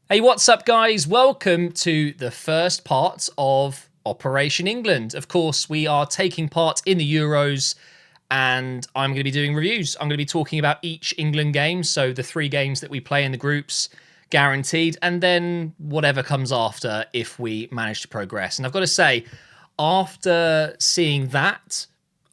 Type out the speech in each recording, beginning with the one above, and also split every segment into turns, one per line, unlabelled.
Hey, what's up, guys? Welcome to the first part of Operation England. Of course, we are taking part in the Euros, and I'm going to be doing reviews. I'm going to be talking about each England game, so the 3 games that we play in the groups, guaranteed, and then whatever comes after if we manage to progress. And I've got to say, after seeing that,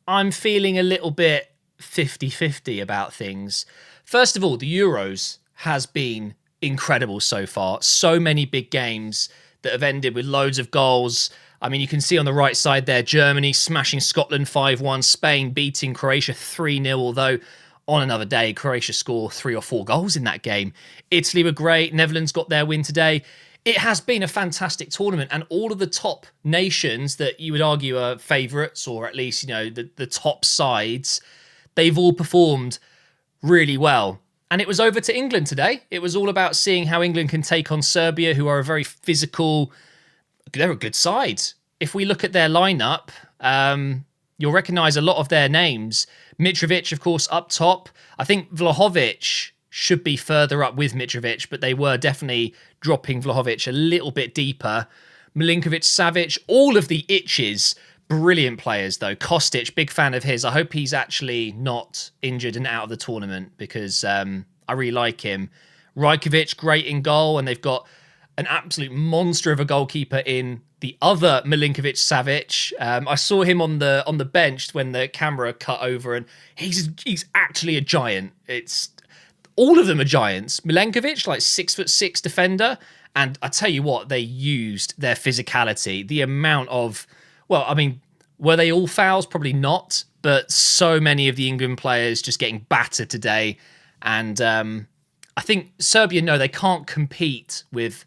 I'm feeling a little bit 50-50 about things. First of all, the Euros has been incredible so far. So many big games that have ended with loads of goals. I mean, you can see on the right side there, Germany smashing Scotland 5-1, Spain beating Croatia 3-0, although on another day, Croatia scored 3 or 4 goals in that game. Italy were great. Netherlands got their win today. It has been a fantastic tournament, and all of the top nations that you would argue are favourites, or at least, the top sides, they've all performed really well. And it was over to England today. It was all about seeing how England can take on Serbia, who are a very physical, they're a good side. If we look at their lineup, you'll recognise a lot of their names. Mitrovic, of course, up top. I think Vlahovic should be further up with Mitrovic, but they were definitely dropping Vlahovic a little bit deeper. Milinkovic, Savic, all of the itches. Brilliant players, though. Kostic, big fan of his. I hope he's actually not injured and out of the tournament because I really like him. Rajkovic, great in goal, and they've got an absolute monster of a goalkeeper in the other Milinkovic Savic. I saw him on the bench when the camera cut over, and he's actually a giant. It's all of them are giants. Milenkovic, like 6'6" defender, and I tell you what, they used their physicality. The amount of, well, I mean, were they all fouls? Probably not, but so many of the England players just getting battered today. And I think Serbia, no, they can't compete with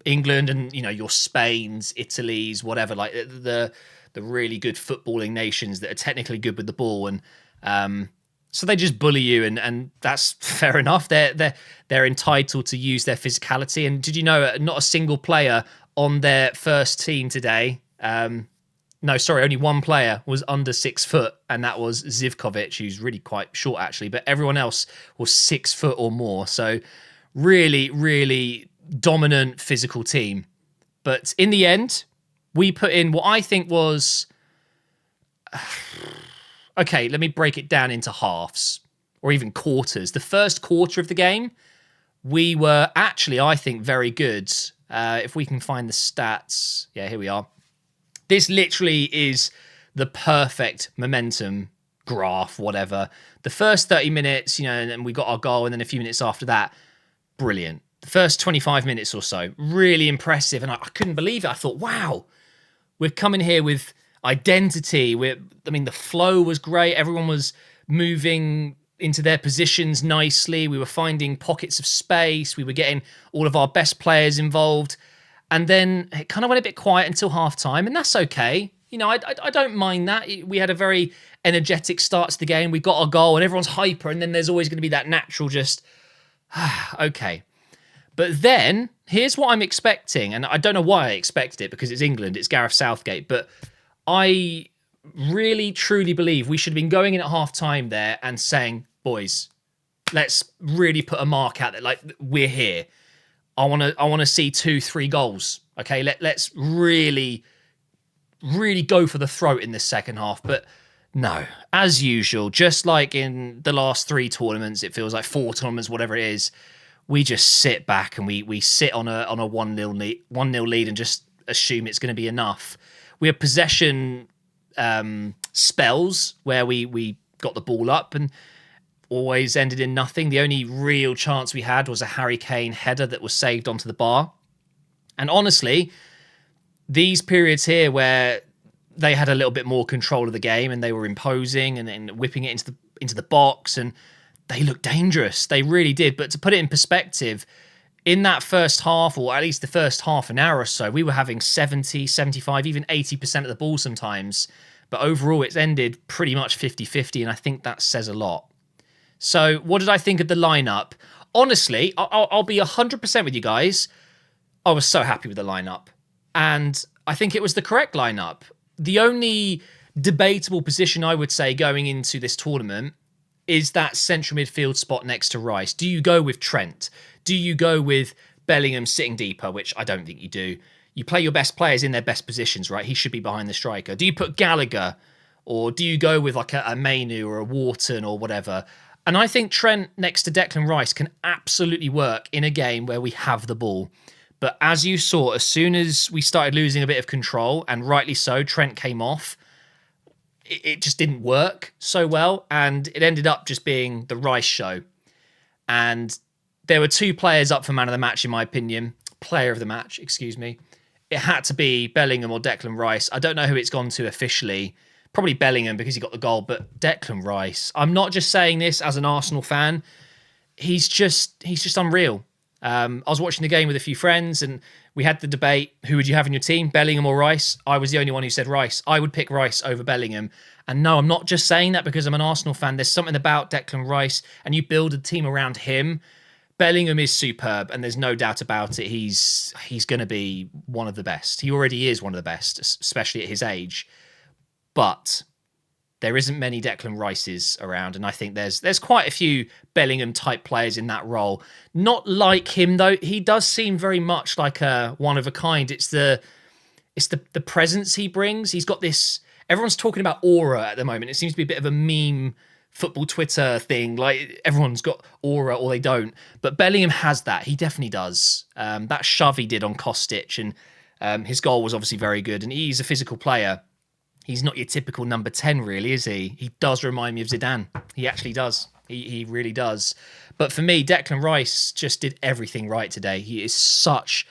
England and, your Spains, Italy's, whatever, like the really good footballing nations that are technically good with the ball. And so they just bully you, and that's fair enough. They're entitled to use their physicality. And did you know not a single player on their first team today, no, sorry, only one player was under 6 foot, and that was Zivkovic, who's really quite short, actually. But everyone else was 6 foot or more. So really, really dominant physical team. But in the end, we put in what I think was... Okay, let me break it down into halves or even quarters. The first quarter of the game, we were actually, I think, very good. If we can find the stats. Yeah, here we are. This literally is the perfect momentum graph, whatever. The first 30 minutes, and we got our goal, and then a few minutes after that, brilliant. The first 25 minutes or so, really impressive. And I couldn't believe it. I thought, wow, we're coming here with identity. The flow was great. Everyone was moving into their positions nicely. We were finding pockets of space. We were getting all of our best players involved. And then it kind of went a bit quiet until half-time, and that's okay. I don't mind that. We had a very energetic start to the game. We got our goal, and everyone's hyper, and then there's always going to be that natural just, okay. But then, here's what I'm expecting, and I don't know why I expected it, because it's England, it's Gareth Southgate, but I really, truly believe we should have been going in at half-time there and saying, boys, let's really put a mark out there, like, we're here. I want to see 2-3 goals. Okay, let's really, really go for the throat in this second half. But no, as usual, just like in the last 3 tournaments, it feels like 4 tournaments, whatever it is, we just sit back and we sit on a 1-0 lead and just assume it's going to be enough. We have possession spells where we got the ball up and always ended in nothing. The only real chance we had was a Harry Kane header that was saved onto the bar. And honestly, these periods here where they had a little bit more control of the game and they were imposing and whipping it into the box, and they looked dangerous. They really did. But to put it in perspective, in that first half, or at least the first half an hour or so, we were having 70, 75, even 80% of the ball sometimes. But overall, it's ended pretty much 50-50, and I think that says a lot. So what did I think of the lineup? Honestly, I'll be 100% with you guys. I was so happy with the lineup. And I think it was the correct lineup. The only debatable position I would say going into this tournament is that central midfield spot next to Rice. Do you go with Trent? Do you go with Bellingham sitting deeper, which I don't think you do. You play your best players in their best positions, right? He should be behind the striker. Do you put Gallagher, or do you go with like a Mainu or a Wharton or whatever? And I think Trent next to Declan Rice can absolutely work in a game where we have the ball. But as you saw, as soon as we started losing a bit of control, and rightly so, Trent came off, it just didn't work so well. And it ended up just being the Rice show. And there were two players up for man of the match, in my opinion. Player of the match, excuse me. It had to be Bellingham or Declan Rice. I don't know who it's gone to officially. Probably Bellingham because he got the goal, but Declan Rice. I'm not just saying this as an Arsenal fan. He's just unreal. I was watching the game with a few friends and we had the debate, who would you have in your team, Bellingham or Rice? I was the only one who said Rice. I would pick Rice over Bellingham. And no, I'm not just saying that because I'm an Arsenal fan. There's something about Declan Rice and you build a team around him. Bellingham is superb and there's no doubt about it. He's going to be one of the best. He already is one of the best, especially at his age. But there isn't many Declan Rices around, and I think there's quite a few Bellingham-type players in that role. Not like him, though. He does seem very much like a one-of-a-kind. It's the presence he brings. He's got this... Everyone's talking about aura at the moment. It seems to be a bit of a meme football Twitter thing. Like, everyone's got aura or they don't. But Bellingham has that. He definitely does. That shove he did on Kostic, and his goal was obviously very good, and he's a physical player. He's not your typical number 10, really, is he? He does remind me of Zidane. He actually does. He really does. But for me, Declan Rice just did everything right today. He is such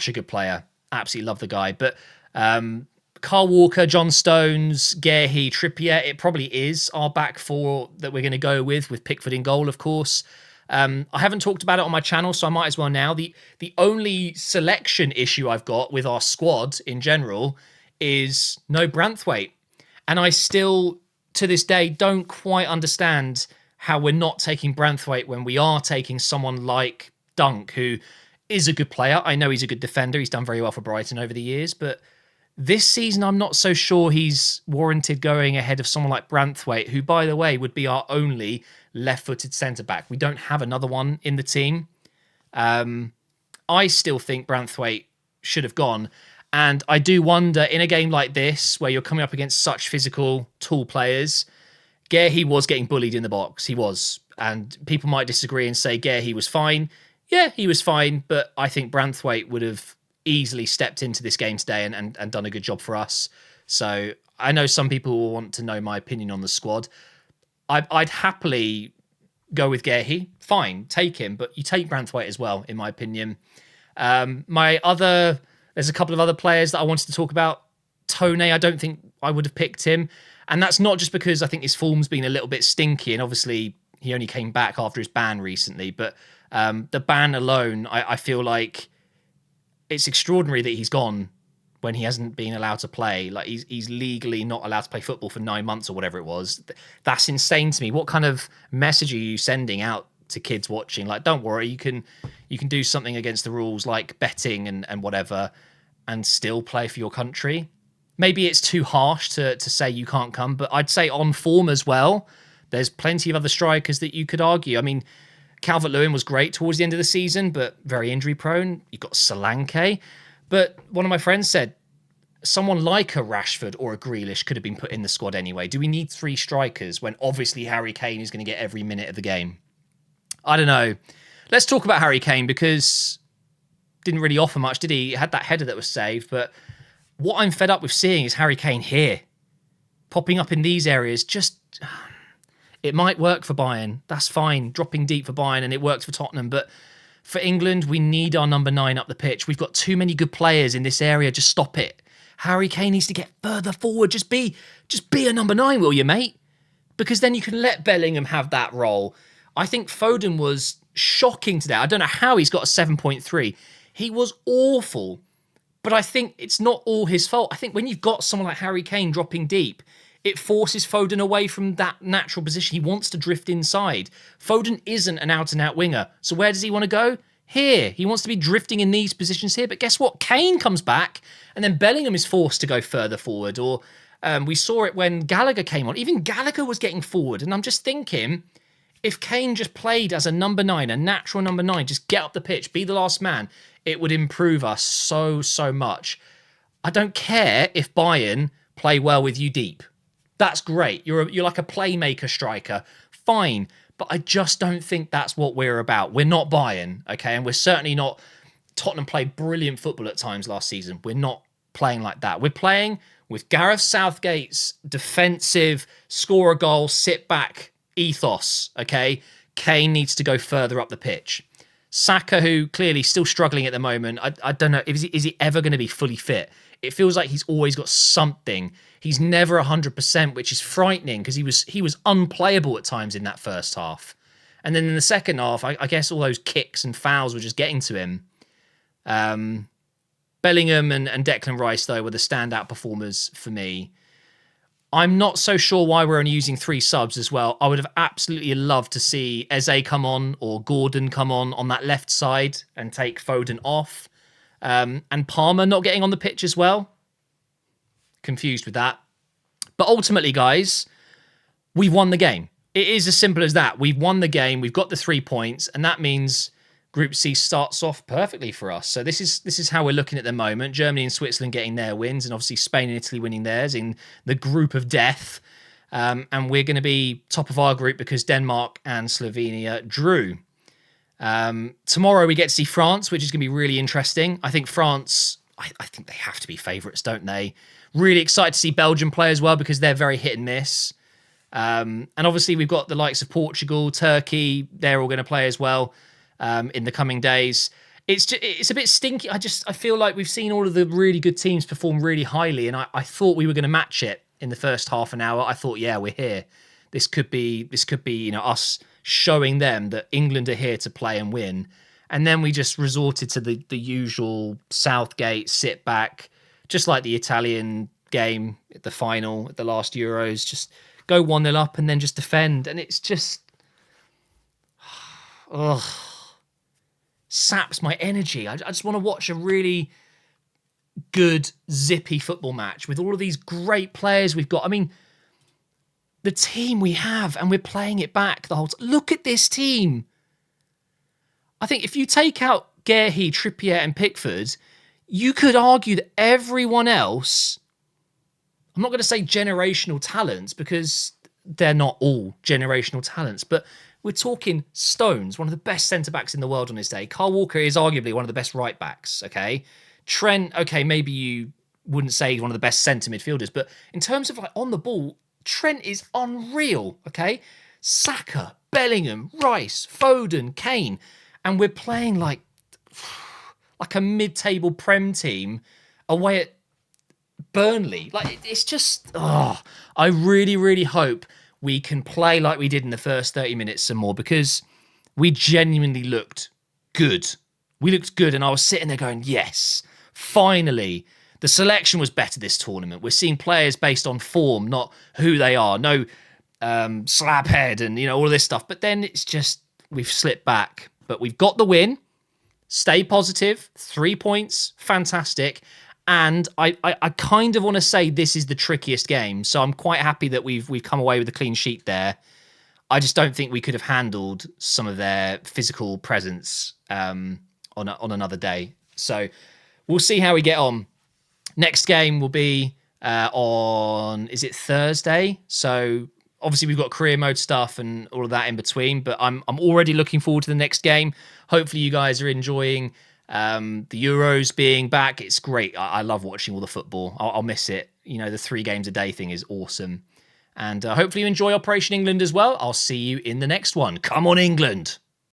a good player. Absolutely love the guy. But Kyle Walker, John Stones, Guehi, Trippier, it probably is our back four that we're going to go with Pickford in goal, of course. I haven't talked about it on my channel, so I might as well now. The only selection issue I've got with our squad in general is no Branthwaite. And I still, to this day, don't quite understand how we're not taking Branthwaite when we are taking someone like Dunk, who is a good player. I know he's a good defender. He's done very well for Brighton over the years. But this season, I'm not so sure he's warranted going ahead of someone like Branthwaite, who, by the way, would be our only left-footed centre-back. We don't have another one in the team. I still think Branthwaite should have gone. And I do wonder, in a game like this, where you're coming up against such physical, tall players, Guehi was getting bullied in the box. He was. And people might disagree and say Guehi was fine. Yeah, he was fine. But I think Branthwaite would have easily stepped into this game today and done a good job for us. So I know some people will want to know my opinion on the squad. I'd happily go with Guehi. Fine, take him. But you take Branthwaite as well, in my opinion. There's a couple of other players that I wanted to talk about. Tone, I don't think I would have picked him. And that's not just because I think his form's been a little bit stinky. And obviously, he only came back after his ban recently. But the ban alone, I feel like it's extraordinary that he's gone when he hasn't been allowed to play. Like, he's legally not allowed to play football for 9 months or whatever it was. That's insane to me. What kind of message are you sending out to kids watching? Like, don't worry, you can do something against the rules like betting and whatever and still play for your country. Maybe it's too harsh to say you can't come, but I'd say on form as well. There's plenty of other strikers that you could argue. I mean, Calvert-Lewin was great towards the end of the season, but very injury prone. You've got Solanke. But one of my friends said, someone like a Rashford or a Grealish could have been put in the squad anyway. Do we need 3 strikers when obviously Harry Kane is going to get every minute of the game? I don't know. Let's talk about Harry Kane because didn't really offer much, did he? He had that header that was saved, but what I'm fed up with seeing is Harry Kane here, popping up in these areas. It might work for Bayern. That's fine, dropping deep for Bayern, and it works for Tottenham. But for England, we need our number 9 up the pitch. We've got too many good players in this area. Just stop it. Harry Kane needs to get further forward. Just be a number 9, will you, mate? Because then you can let Bellingham have that role. I think Foden was shocking today. I don't know how he's got a 7.3. He was awful. But I think it's not all his fault. I think when you've got someone like Harry Kane dropping deep, it forces Foden away from that natural position. He wants to drift inside. Foden isn't an out-and-out winger. So where does he want to go? Here. He wants to be drifting in these positions here. But guess what? Kane comes back, and then Bellingham is forced to go further forward. Or we saw it when Gallagher came on. Even Gallagher was getting forward. And I'm just thinking, If Kane just played as a number 9, a natural number 9, just get up the pitch, be the last man, it would improve us so, so much. I don't care if Bayern play well with you deep. That's great. You're like a playmaker striker. Fine. But I just don't think that's what we're about. We're not Bayern, okay? And we're certainly not... Tottenham played brilliant football at times last season. We're not playing like that. We're playing with Gareth Southgate's defensive, score a goal, sit back ethos, okay? Kane needs to go further up the pitch. Saka, who clearly still struggling at the moment, I don't know, is he ever going to be fully fit? It feels like he's always got something. He's never 100%, which is frightening because he was unplayable at times in that first half. And then in the second half, I guess all those kicks and fouls were just getting to him. Bellingham and Declan Rice, though, were the standout performers for me. I'm not so sure why we're only using 3 subs as well. I would have absolutely loved to see Eze come on or Gordon come on that left side and take Foden off. And Palmer not getting on the pitch as well. Confused with that. But ultimately, guys, we've won the game. It is as simple as that. We've won the game. We've got the 3 points. And that means Group C starts off perfectly for us. So this is how we're looking at the moment. Germany and Switzerland getting their wins, and obviously Spain and Italy winning theirs in the group of death. And we're going to be top of our group because Denmark and Slovenia drew. Tomorrow we get to see France, which is going to be really interesting. I think France, I think they have to be favourites, don't they? Really excited to see Belgium play as well because they're very hit and miss. And obviously we've got the likes of Portugal, Turkey, they're all going to play as well. In the coming days. It's a bit stinky. I feel like we've seen all of the really good teams perform really highly, and I thought we were going to match it in the first half an hour. I thought, yeah, we're here. This could be us showing them that England are here to play and win. And then we just resorted to the usual Southgate sit back, just like the Italian game at the final at the last Euros. Just go 1-0 up and then just defend, and it's just saps my energy. I just want to watch a really good, zippy football match with all of these great players we've got. I mean, the team we have, and we're playing it back the whole time. Look at this team. I think if you take out Guehi, Trippier and Pickford, you could argue that everyone else, I'm not going to say generational talents because they're not all generational talents, but we're talking Stones, one of the best centre-backs in the world on his day. Kyle Walker is arguably one of the best right-backs, okay? Trent, okay, maybe you wouldn't say he's one of the best centre midfielders, but in terms of like on the ball, Trent is unreal, okay? Saka, Bellingham, Rice, Foden, Kane, and we're playing like a mid-table Prem team away at Burnley. Like, it's just, I really, really hope we can play like we did in the first 30 minutes some more because we genuinely looked good. We looked good, and I was sitting there going, yes, finally. The selection was better this tournament. We're seeing players based on form, not who they are. No slab head and, all of this stuff. But then it's just, we've slipped back. But we've got the win. Stay positive. 3 points. Fantastic. And I kind of want to say this is the trickiest game. So I'm quite happy that we've come away with a clean sheet there. I just don't think we could have handled some of their physical presence on another day. So we'll see how we get on. Next game will be on, is it Thursday? So obviously we've got career mode stuff and all of that in between, but I'm already looking forward to the next game. Hopefully you guys are enjoying the Euros being back. It's great. I love watching all the football. I'll miss it. The 3 games a day thing is awesome. And hopefully you enjoy Operation England as well. I'll see you in the next one. Come on, England.